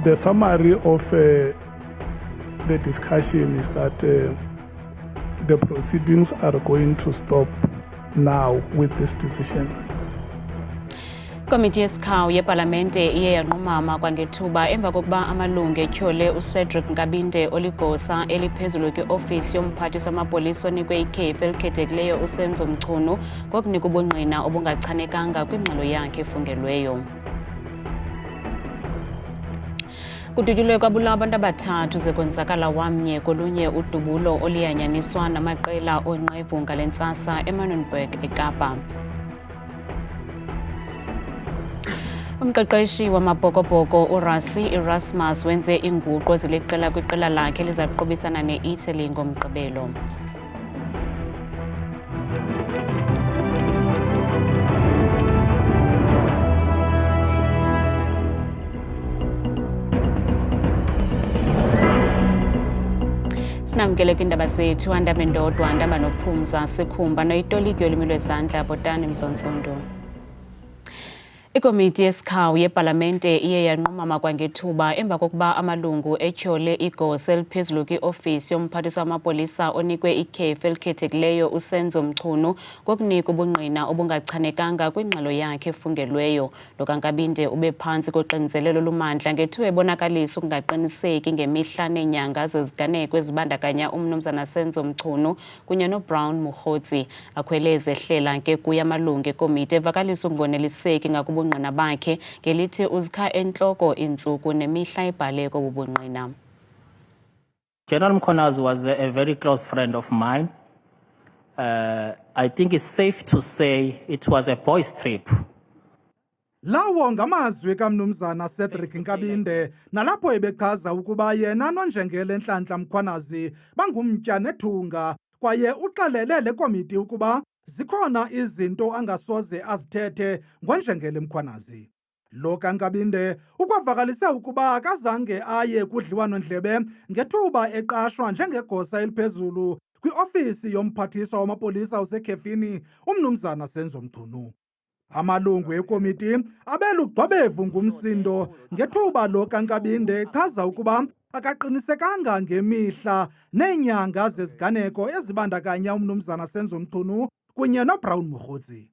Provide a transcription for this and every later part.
The summary of the discussion is that the proceedings are going to stop now with this decision. Komiti yesikhawu yepalamente iye yanqumama kwangethuba emva kokuba amalungu etyhole uCedric Nkabinde oligosa eliphezulu kwiofisi yomphathiswa wamapolisa onikwe ikhefu elikhethekileyo uSenzo Mchunu ngokunika ubungqina obungachanekanga kwingxelo yakhe efungelweyo. Kudutyulwe kwabulawa abantu abathathu ze konzakala wamnye kolunye udubulo oliyanyaniswa namaqela onqevu ngale ntsasa eManenberg eKapa. Umqeqeshi wamabhokobhoko uRassi Erasmus wenze inguqu eziliqela kwiqela lakhe elizaqobisana ne-Italy ngomgqibelo. Sinamkele kwindaba zethu andaba endodwa andaba nophumza sikhumba noyitoliki yolwimi lwezandla Botani Mzontsondo. Ikomiti yesikhawu yepalamente iye yanqumama kwangethuba emva kokuba amalungu etyhole igosa eliphezulu kwiofisi yomphathiswa wamapolisa onikwe ikhefu elikhethekileyo uSenzo Mchunu ngokunika ubungqina obungachanekanga kwingxelo yakhe efungelweyo. Lo kaNkabinde ube phantsi koxinzelelo lumandla ngethuba ebonakalisa ukungaqiniseki ngemihla neenyanga zeziganeko ezibandakanya umnumzana Senzo Mchunu kunye noBrown Mokgotsi. Akhweleze ehlela ke kuye amalungu ekomiti evakalisa ukungoneliseki ngakubungqina bakhe ngelithi uzikha entloko intsuku nemihla ibhale kobubungqina. General Mkhwanazi was a very close friend of mine. I think it's safe to say it was a boys' trip. Lawo ngamazwi kaMnumzana Cedric Nkabinde nalapho ebechaza ukuba yena nonjengele Nhlanhla Mkhwanazi bangumtya nethunga kwaye uxelele le komiti ukuba zikhona izinto angasoze azithethe ngonjengele Mkhwanazi. Lo kaNkabinde ukwavakalise ukuba akazange aye kudliwano-ndlebe ngethuba eqashwa njengegosa eliphezulu kwiofisi yomphathiswa wamapolisa usekhefini umnumzana Senzo Mchunu. Amalungu ekomiti abelugxwabevu ngumsindo ngethuba lo kaNkabinde echaza ukuba akaqinisekanga ngemihla neenyanga zeziganeko ezibandakanya umnumzana Senzo Mchunu kunye noBrown Mokgotsi.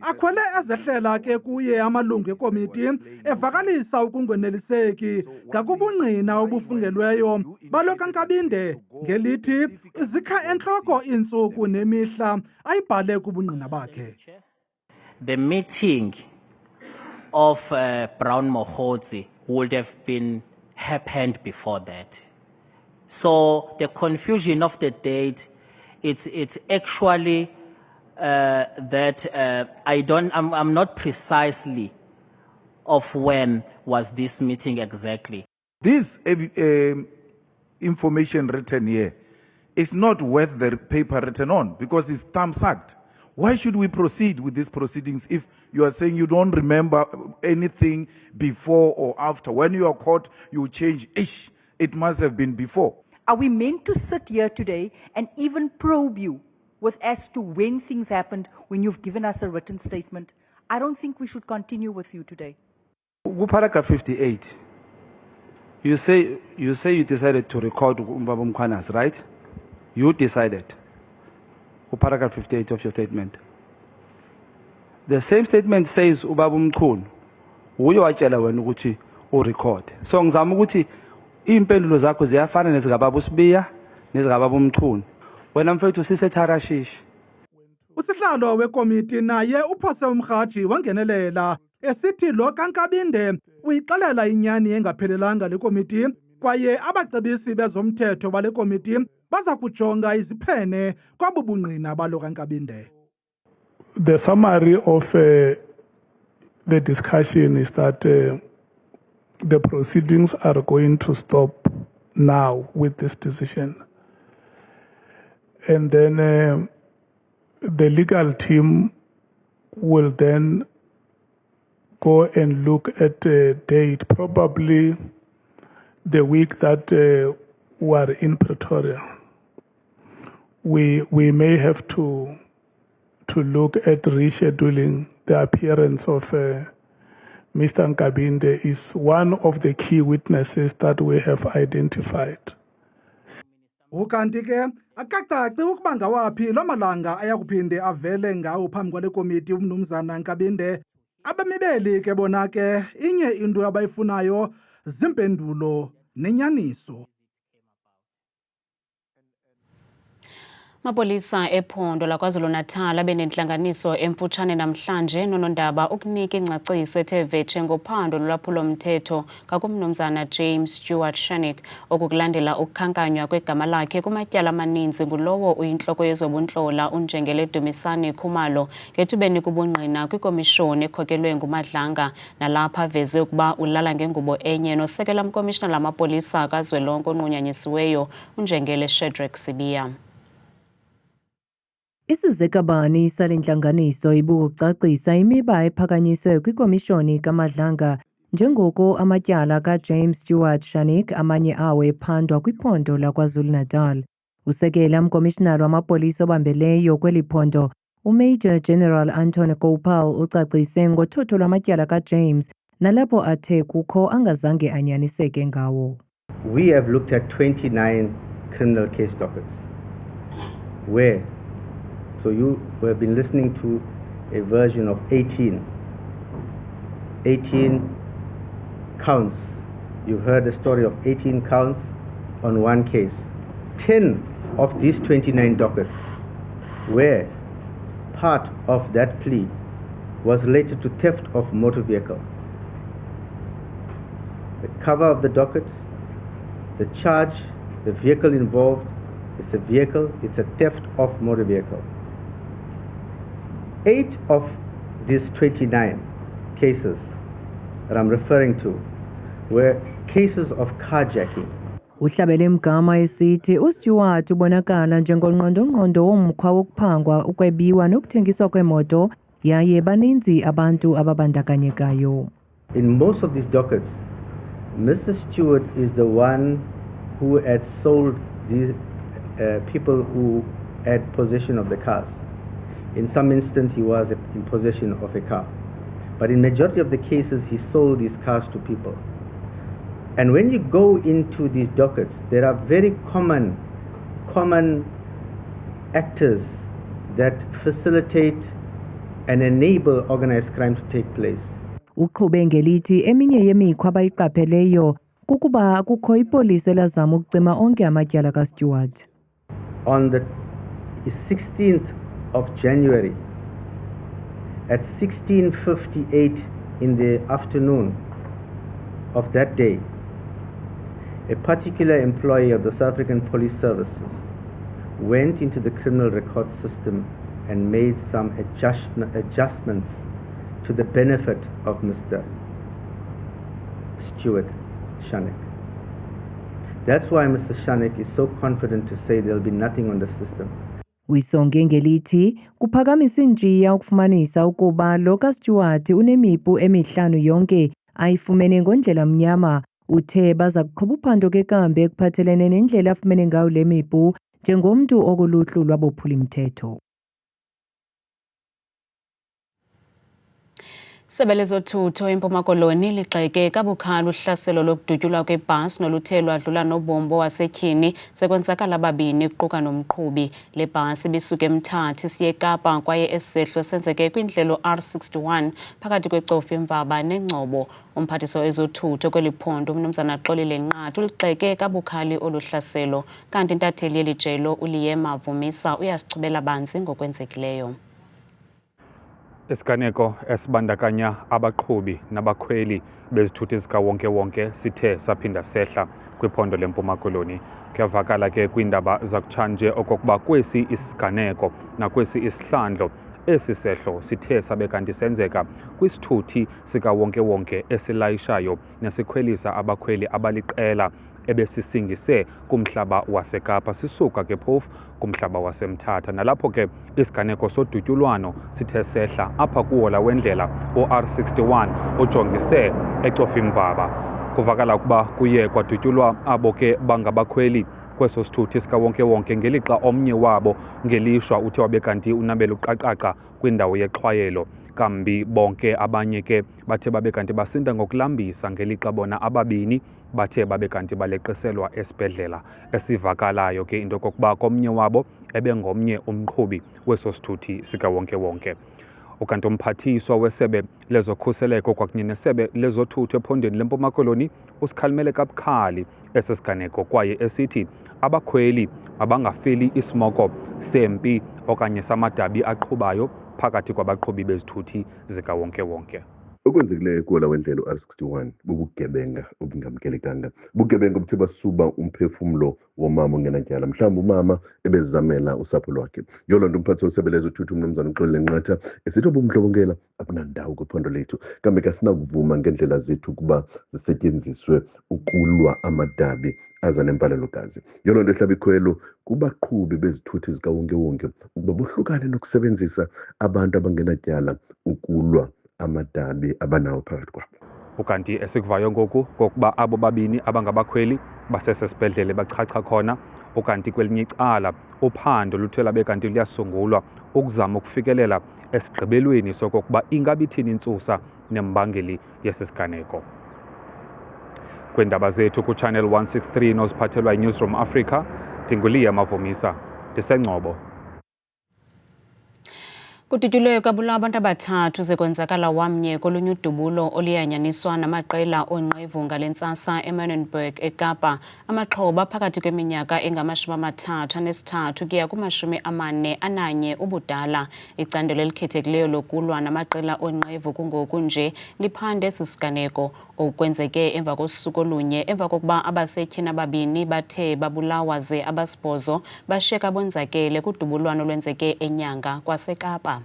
Akhwele ezehlela ke kuye amalungu ekomiti evakalisa ukungoneliseki ngakubungqina obufungelweyo balo kaNkabinde ngelithi zikha entloko intsuku nemihla ayibhale kubungqina bakhe. The meeting of Brown Mokgotsi would have been happened before that. So the confusion of the date, it's actually that I'm not precisely of when was this meeting exactly. This information written here is not worth the paper written on because it's thumb-sucked. Why should we proceed with these proceedings if you are saying you don't remember anything before or after? When you are caught, you change. It must have been before. Are we meant to sit here today and even probe you with as to when things happened when you've given us a written statement? I don't think we should continue with you today. Paragraph 58. You say you decided to record Umbaba Mkhwanazi, right? You decided. Paragraph 58 of your statement. The same statement says Ubaba Mchunu uye watshela wena ukuthi urecord. So ngizama ukuthi impendulo zakho ziyafana nezikababa uSibiya nezikababa uMchunu. Wena mfethu sisetharashishi. Usihlalo wekomiti naye uphose umrhaji wangenelela esithi lo kaNkabinde uyixelela inyani engaphelelanga le komiti kwaye abacebisi bezomthetho bale komiti baza kujonga iziphene kwabubungqina balo kaNkabinde. The summary of the discussion is that the proceedings are going to stop now with this decision. And then the legal team will then go and look at the date, probably the week that we are in Pretoria. We may have to look at rescheduling the appearance of Mr. Nkabinde is one of the key witnesses that we have identified. Ukanti ke akacaci ukuba ngawaphi lo malanga ayakuphinde avele ngawo phambi kwale komiti umnumzana Nkabinde. Abamibeli ke bona ke inye into abayifunayo zimpendulo nenyaniso. Mapolisa ephondo laKwaZulu-Natal abenentlanganiso emfutshane namhlanje nonondaba ukunika ingcaciso ethe vetshe ngophando lolwaphulo-mthetho kakumnumzana James Stewart Shannick okukulandela ukukhankanywa kwegama lakhe kumatyala amaninzi ngulowo uyintloko yezobuntlola uNjengele Dumisani Khumalo ngethubeni kubungqina kwikomishoni ekhokelwe nguMadlanga nalapha aveze ukuba ulala ngengubo enye nosekela mkomishina lamapolisa kazwelonke onqunyanyisiweyo uNjengele Shadrack Sibiya. Isizekabani sale ntlanganiso ibukucacisa imiba ephakanyiswe kwikomishoni kaMadlanga njengoko amatyala kaJames Stewart Shannick amanye awo ephandwa kwiphondo laKwaZulu-Natal. Usekela mkomishinala wamapolisa obambeleyo kweli phondo, uMajor General Anthony Gopal ucacise ngothotho lwamatyala kaJames nalapho athe kukho angazange anyaniseke ngawo. We have looked at 29 criminal case dockets where so you have been listening to a version of 18 counts. You've heard the story of 18 counts on one case. 10 of these 29 dockets where part of that plea was related to theft of motor vehicle. The cover of the docket, the charge, the vehicle involved, it's a vehicle, it's a theft of motor vehicle. 8 of these 29 cases that I'm referring to were cases of carjacking. Uhlabele mgama esithi uStewart ubonakala njengonqondoqondo womkhwa wokuphangwa ukwebiwa nokuthengiswa kwemoto yaye baninzi abantu ababandakanyekayo. In most of these dockets, Mr. Stewart is the one who had sold these people who had possession of the cars. In some instance, he was in possession of a car. But in majority of the cases, he sold these cars to people. And when you go into these dockets, there are very common actors that facilitate and enable organized crime to take place. Uqhube ngelithi eminye yemikhwa abayiqapheleyo kukuba kukho ipolisi elazama ukucima onke amatyala kaStewart. On the 16th of January at 16:58 in the afternoon of that day, a particular employee of the South African Police Services went into the criminal record system and made some adjustments to the benefit of Mr. Stewart Shannick. That's why Mr. Shannick is so confident to say there'll be nothing on the system. Wisonge ngelithi kuphakamisa injiya ukufumanisa ukuba lo kaStewart unemipu emihlanu yonke ayifumene ngondlela mnyama. Uthe baza kuqhuba uphando kekambe ekuphathelene nendlela afumene ngayo le mipu njengomntu okuluhlu lwabophula imithetho. Isebe lezothutho eMpuma Koloni ligxeke kabukhali uhlaselo lokudutyulwa kwebhasi noluthe lwadlula nobombo wasetyhini sekwenzakala ababini kuquka nomqhubi. Le bhasi ibisuka eMthatha isiya eKapa kwaye esisehlo senzeke kwindlelo R61 phakathi kweCofu Mvaba neNgcobo. Umphathiswa wezothutho kweli phondo umnumzana Xolile Nqathu uligxeke kabukhali oluhlaselo kanti intatheli yelijelo uLiyema Vumisa uyasichubela banzi ngokwenzekileyo. Isiganeko esibandakanya abaqhubi nabakhweli bezithuthi zikawonke-wonke sithe saphinda sehla kwiphondo leMpuma Koloni. Kuyavakala ke kwiindaba zakutshanje okokuba kwesi isiganeko nakwesi isihlandlo esi sehlo sithe sabe kanti senzeka kwisithuthi sikawonke-wonke esilayishayo nesikhwelisa abakhweli abaliqela ebesisingise kumhlaba waseKapa sisuka ke phofu kumhlaba waseMthatha. Nalapho ke isiganeko sodutyulwano sithe sehla apha kuwola wendlela o-R61 ojongise eCofu Mvaba. Kuvakala ukuba kuye kwadutyulwa abo ke bangabakhweli kweso sithuthi sikawonke-wonke ngelixa omnye wabo ngelishwa uthe wabe kanti unabela uqaqaqa kwindawo yexhwayelo. kambi bonke abanye ke bathe babe kanti basinda ngokulambisa ngelixa bona ababini bathe babe kanti baleqiselwa esibhedlela. Esivakalayo ke into kokuba komnye wabo ebengomnye umqhubi weso sithuthi sikawonke-wonke. Ukanti umphathiswa wesebe lezokhuseleko kwakunye nesebe lezothutho ephondweni leMpuma Koloni usikhalimele kabukhali esi siganeko kwaye esithi abakhweli mabangafeli isimoko sempi okanye samadabi aqhubayo phakathi kwabaqhubi bezithuthi zikawonke-wonke. Okwenzekileyo kuwola wendlela u-R61 bubugebenga obungamkelekanga. Bugebenga obuthe basuba umphefumlo womama ongenatyala, mhlawumbi umama ebezizamela usapho lwakhe. Yolo nto umphathiswa wesebe lezothutho uMnumzana uXolile Nqatha esithi ubundlobongela abunandawo kwiphondo lethu, kambe kasinakuvuma ngendlela zethu ukuba zisetyenziswe ukulwa amadabi aza nempalelokazi. Yolo nto ehlaba ikhwelo kubaqhubi bezithuthi zikawonke-wonke ukuba bohlukane nokusebenzisa abantu abangenatyala ukulwa amadabi abanawo phakathi kwabo. Ukanti esikuvayo ngoku kokuba abo babini abangabakhweli basesesibhedlele bachacha khona, ukanti kwelinye icala uphando luthe labe kanti luyasungulwa ukuzama ukufikelela esigqibelweni sokokuba ingabe ithini intsusa nembangeli yesisiganeko. Kweendaba zethu kuChannel 163 noziphathelwa iNewsroom Africa, Tingulia Mavomisa, ndiseNgcobo. Kututyulwe kwabulawa abantu abathathu zekwenzakala wamnye kolunye udubulo oluyanyaniswa namaqela onqevu ngale ntsasa eManenberg eKapa. Amaxhoba phakathi kweminyaka engama-33 kuya kuma-41 ubudala. Icandelo elikhethekileyo lokulwa namaqela onqevu kungoku nje liphande esi siganeko okwenzeke emva kosuku olunye emva kokuba abasetyhini ababini bathe babulawa ze abasibhozo bashiyeka bonzakele kudubulwano olwenzeke eNyanga kwaseKapa.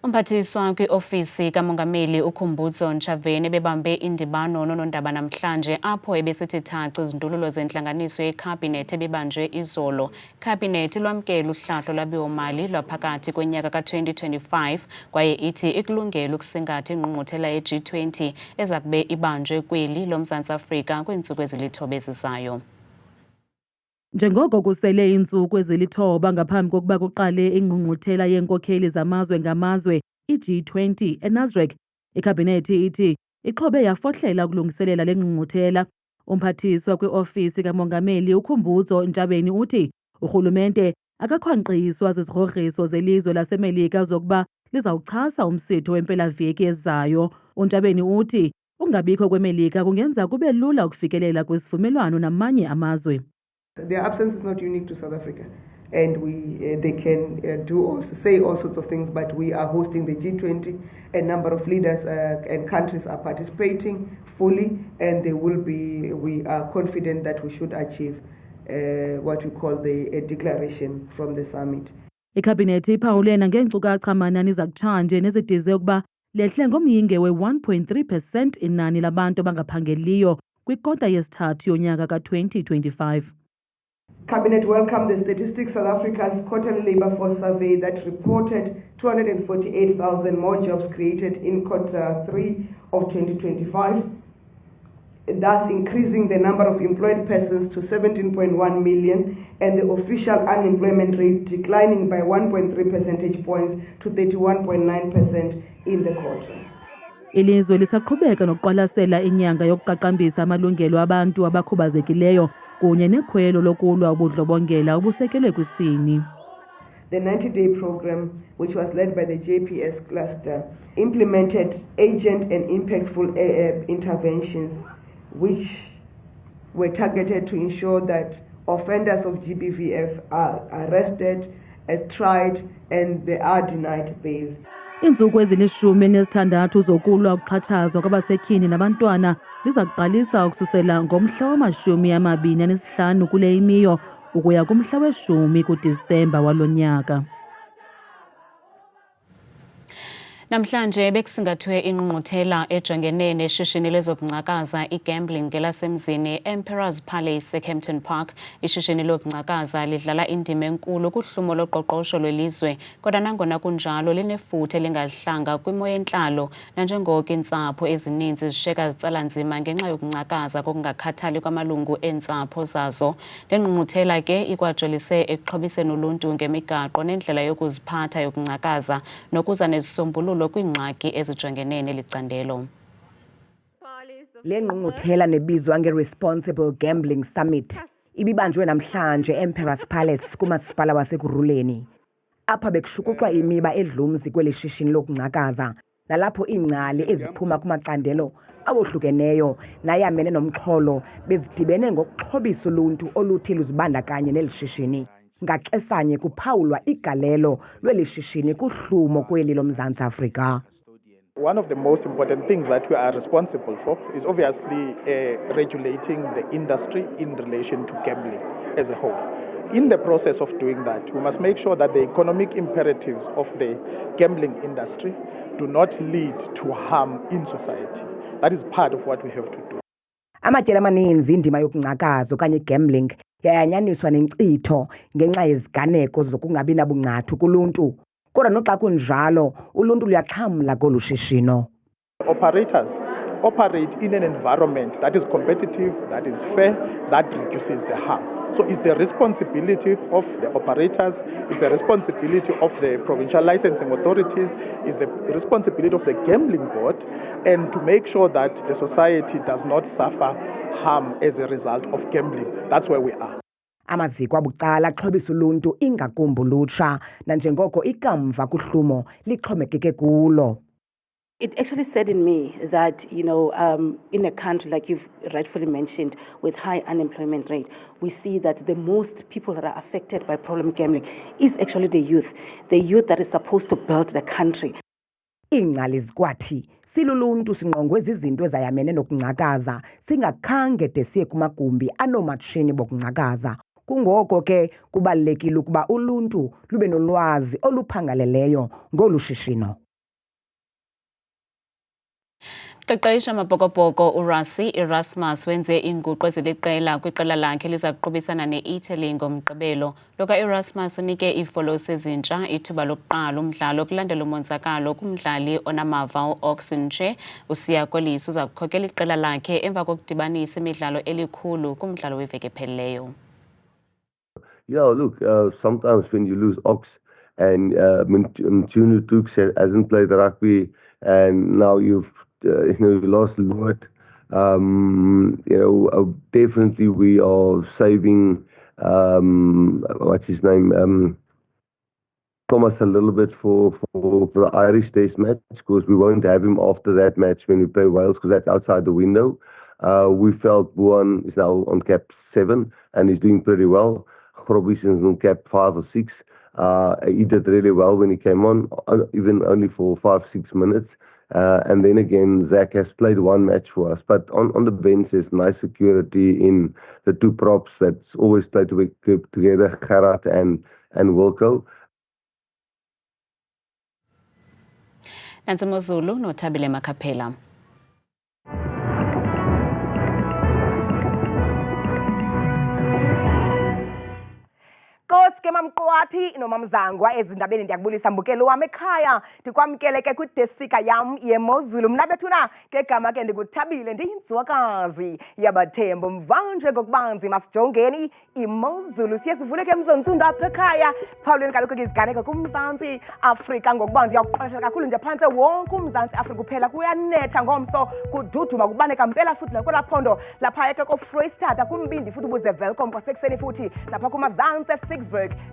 Umphathiswa kwiofisi kamongameli uKhumbudzo Ntshavheni bebambe indibano nonondaba namhlanje apho ebesithi thaci izindululo zentlanganiso yekhabhinethi ebibanjwe izolo. Khabhinethi lwamkela uhlahlo lwabiwo-mali lwaphakathi kwenyaka ka-2025 kwaye ithi ikulungele ukusingatha ingqungquthela ye-G20 eza kube ibanjwe kweli loMzantsi Afrika kwiintsuku ezilithoba ezizayo. Njengoko kusele iintsuku ezilithoba ngaphambi kokuba kuqale ingqungquthela yeenkokheli zamazwe ngamazwe i-G20 eNasrec, ikhabhinethi ithi ixhobe yafohlela ukulungiselela le ngqungquthela. Umphathiswa kwiofisi kamongameli uKhumbudzo Ntshavheni uthi urhulumente akakhwankqiswa zizigrogriso zelizwe laseMelika zokuba lizawuchasa umsitho wempelaveki ezayo. UNtshavheni uthi ungabikho kweMelika kungenza kube lula ukufikelela kwisivumelwano namanye amazwe. Their absence is not unique to South Africa, and they can say all sorts of things, but we are hosting the G20. A number of leaders and countries are participating fully, and we are confident that we should achieve what we call a declaration from the summit. Ikhabhinethi iphawulena ngeenkcukacha manani zakutshanje nezidize ukuba lehle ngomyinge we-1.3% inani labantu abangaphangeliyo kwikota yesithathu yonyaka ka-2025. Cabinet welcomed the Statistics South Africa's quarterly labour force survey that reported 248,000 more jobs created in Q3 of 2025, thus increasing the number of employed persons to 17.1 million and the official unemployment rate declining by 1.3 percentage points to 31.9% in the quarter. Ilizwe lisaqhubeka nokuqwalasela inyanga yokuqaqambisa amalungelo abantu abakhubazekileyo kunye nekhwelo lokulwa ubudlobongela obusekelwe kwisini. The 90-day program, which was led by the JPS cluster, implemented agent and impactful interventions which were targeted to ensure that offenders of GBVF are arrested, tried, and they are denied bail. Iintsuku ezili-16 zokulwa ukuxhatshazwa kwabasetyhini nabantwana liza kuqalisa ukususela ngomhla wama-25 kule imiyo ukuya kumhla we-10 kuDisemba walo nyaka. Namhlanje bekusingathwe ingqungquthela ejongene neshishini lezokungcakaza igambling ngelasemzini Emperor's Palace eKempton Park. Ishishini lokungcakaza lidlala indima enkulu kuhlumo loqoqosho lwelizwe, kodwa nangona kunjalo linefuthe lingahlanga kwimo yentlalo nanjengoko iintsapho ezininzi zishiyeka zitsala nzima ngenxa yokungcakaza kokungakhathali kwamalungu eentsapho zazo. Le ngqungquthela ke ikwajolise ekuxhobiseni uluntu ngemigaqo nendlela yokuziphatha yokungcakaza nokuza nezisombululo kwingxaki ezijongene nelicandelo. Le ngqungquthela nebizwa nge-Responsible Gambling Summit ibibanjwe namhlanje Emperor's Palace kumasipala waseKuruleni. Apha bekushukuxwa imiba edlumzi kweli shishini lokungcakaza nalapho iingcali eziphuma kumacandelo awohlukeneyo nayamene nomxholo bezidibene ngokuxhobisa uluntu oluthi luzibandakanye neli shishini. Ngaxesanye kuphawulwa igalelo lweli shishini kuhlumo kweli loMzantsi Afrika. One of the most important things that we are responsible for is obviously regulating the industry in relation to gambling as a whole. In the process of doing that, we must make sure that the economic imperatives of the gambling industry do not lead to harm in society. That is part of what we have to do. Amatyela amaninzi indima yokungcakaza okanye gambling yayanyaniswa nenkcitho ngenxa yeziganeko zokungabi nabungcathu kuluntu. Kodwa noxa kunjalo uluntu luyaxhamla kolu shishino. Operators operate in an environment that is competitive, that is fair, that reduces the harm. So it's the responsibility of the operators, it's the responsibility of the provincial licensing authorities, it's the responsibility of the gambling board, and to make sure that the society does not suffer harm as a result of gambling. That's where we are. Amaziko abucala axhobisa uluntu ingakumbi ulutsha nanjengoko ikamva kuhlumo lixhomekeke kulo. It actually said in me that, in a country like you've rightfully mentioned, with high unemployment rate, we see that the most people that are affected by problem gambling is actually the youth that is supposed to build the country. Iingcali zikwathi siluluntu sinqongwe zizinto ezayamene nokungcakaza singakhange de siye kumagumbi anoomatshini bokungcakaza. Kungoko ke kubalulekile ukuba uluntu lube nolwazi oluphangaleleyo ngolu shishino. Qeqesha Mabhokobhoko uRassi Erasmus wenze inguqu eziliqela kwiqela lakhe liza kuqubisana ne-Italy ngomgqibelo. Loka Erasmus unike iifolosi ezintsha ithuba lokuqala umdlalo kulandela umonzakalo kumdlali onamava u-Oxenche. Usiya Kolisi uza kukhokela iqela lakhe emva kokudibanisa imidlalo elikhulu kumdlalo weveki ephelileyo. Yeah, look, sometimes when you lose Ox and Mtunu Dukes hasn't played rugby and now you've lost Lord, definitely we are saving, what's his name, Thomas a little bit for the Irish Test match because we won't have him after that match when we play Wales because that's outside the window. We felt Buan is now on cap 7 and he's doing pretty well. Robison's on cap 5 or 6. He did really well when he came on, even only for 5-6 minutes. And then again, Zach has played one match for us. But on the bench, there's nice security in the two props that's always played together, Gerard and Wilco. Nansi Mozulu noThabile Makaphela. Koske mamqwathi nomamzangwa ezindabeni ndiyakubulisa mbukelo wami ekhaya ndikwamkele ke kwidesika yam yeMozulu mna bethuna ngegama ke ndikuthabile ndiyinzwakazi yabathembu mvanje ngokubanzi masijongeni iMozulu siye sivule ke mzonsundo apha ekhaya siphawuleni kaloku ke iziganeko kuMzantsi Afrika ngokubanzi yakuqalela kakhulu nje phantse wonke uMzantsi Afrika kuphela kuyanetha ngomso kududuma kubaneka mpela futhi nakwelaphondo lapha ke koFreystata kumbindi futhi ubuze welcome kwasekuseni futhi lapha kuMazantsi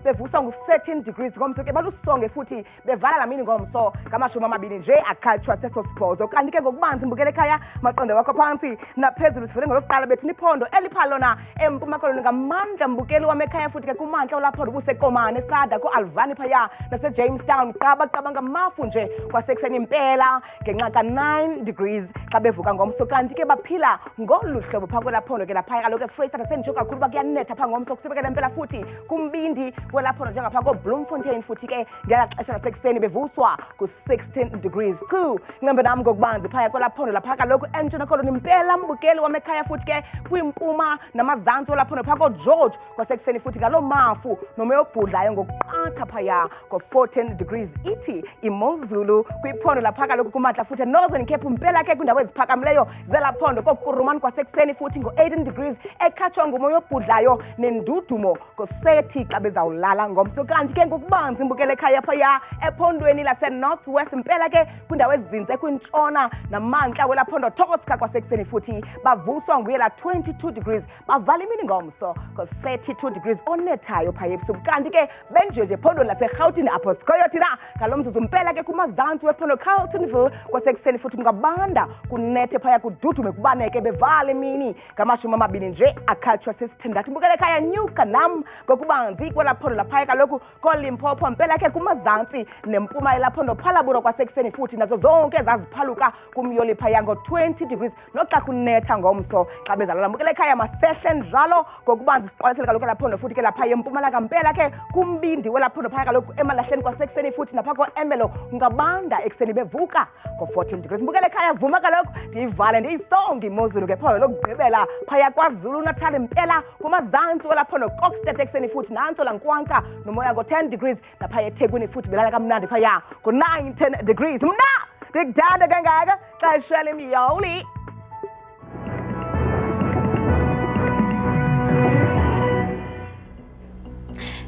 bevuswa ngu-13 degrees ngomso ke balusonge futhi bevala lamini ngomso ngama-20 nje akhatshwa seso sibhozo kanti ke ngokubanzi mbukele ekhaya maqondo wakho phantsi naphezulu sivule ngolokuqala bethu niphondo elipha lona empuma koloni ngamandla mbukeli wami ekhaya futhi ke kumantla olaphondo busekomane sada ku-alvani phaya nasejamestown qaba ngamafu nje kwasekuseni impela ngenxa ka-9 degrees xa bevuka ngomso kanti ke baphila ngolu hlobo phaa kwelaphondo ke laphaya kaloku eFreystata sendijo kakhulu uba kuyanetha phaa ngomso kusibekela impela futhi kumbindi kwelaphondo njengapha koBloemfontein futhi ke ngela xesha lasekuseni bevuswa ku-16 degrees ku ncembe nami ngokubanzi phaya kwelaphondo lapha kaloku entshona koloni impela mbukeli wamekhaya futhi ke kwimpuma namazantsi welaphondo phaa koGeorge kwasekuseni futhi ngaloo mafu nomoya obhudlayo ngokuqatha phaya ko-14 degrees ithi imozulu kwiphondo lapha kaloku kumantla futhi Northern Cape mpela ke kwindawo eziphakamileyo zelaphondo koKurumani kwasekuseni futhi ngo-18 degrees ekhatshwa ngumoya obhudlayo nendudumo ko-30 xa bezawulala ngomso kanti ke ngokubanzi imbukele ekhaya phaya ephondweni lase-North West mpela ke kwindawo ezizinze kwintshona namantla welaphondo Tokoska kwasekuseni futhi bavuswa nguyela 22 degrees bavala imini ngomso ko-32 degrees onethayo phaya ebusuku kanti ke benjeje ephondweni laseRhawutini apho sikhoyo thina ngalo mzuzu mpela ke kumazantsi wephondo Carltonville kwasekuseni futhi kungabanda kunethe phaya kududume kubaneke bevala imini ngamashumi nje akhatshwa sisithandathu imbukele ekhaya nyuka nam ngokubanzi kwelaphondo laphaya kaloku koLimpopo mpela ke kumazantsi nempuma elaphondo Phalaburo kwasekuseni futhi nazo zonke zaziphaluka kumyoli phaya ngo-20 degrees noxa kunetha ngomso xa bezalala imbukele ekhaya masehle njalo ngokubanzi siqwalasele kaloku elaphondo futhi ke laphaya empumalanga mpela ke kumbindi welaphondo phaya kaloku emalahleni kwasekuseni futhi napha ko-Emelo ungabanda ekuseni bevuka ngo-14 degrees imbukele ekhaya vuma kaloku ndiyivale ndiyisonge imozulu ke pholo lokugqibela phaya kwaZulu Natal mpela kumazantsi welaphondo Kokstad ekuseni futhi nantso lankwanta nomoya ngo-10 degrees naphaya eThekwini futhi belala kamnandi phaya ngo-19 degrees mna ndikuthanda kangaka xa ishwele imyoli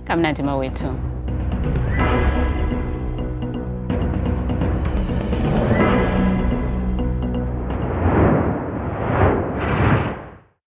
kamnandi mawethu.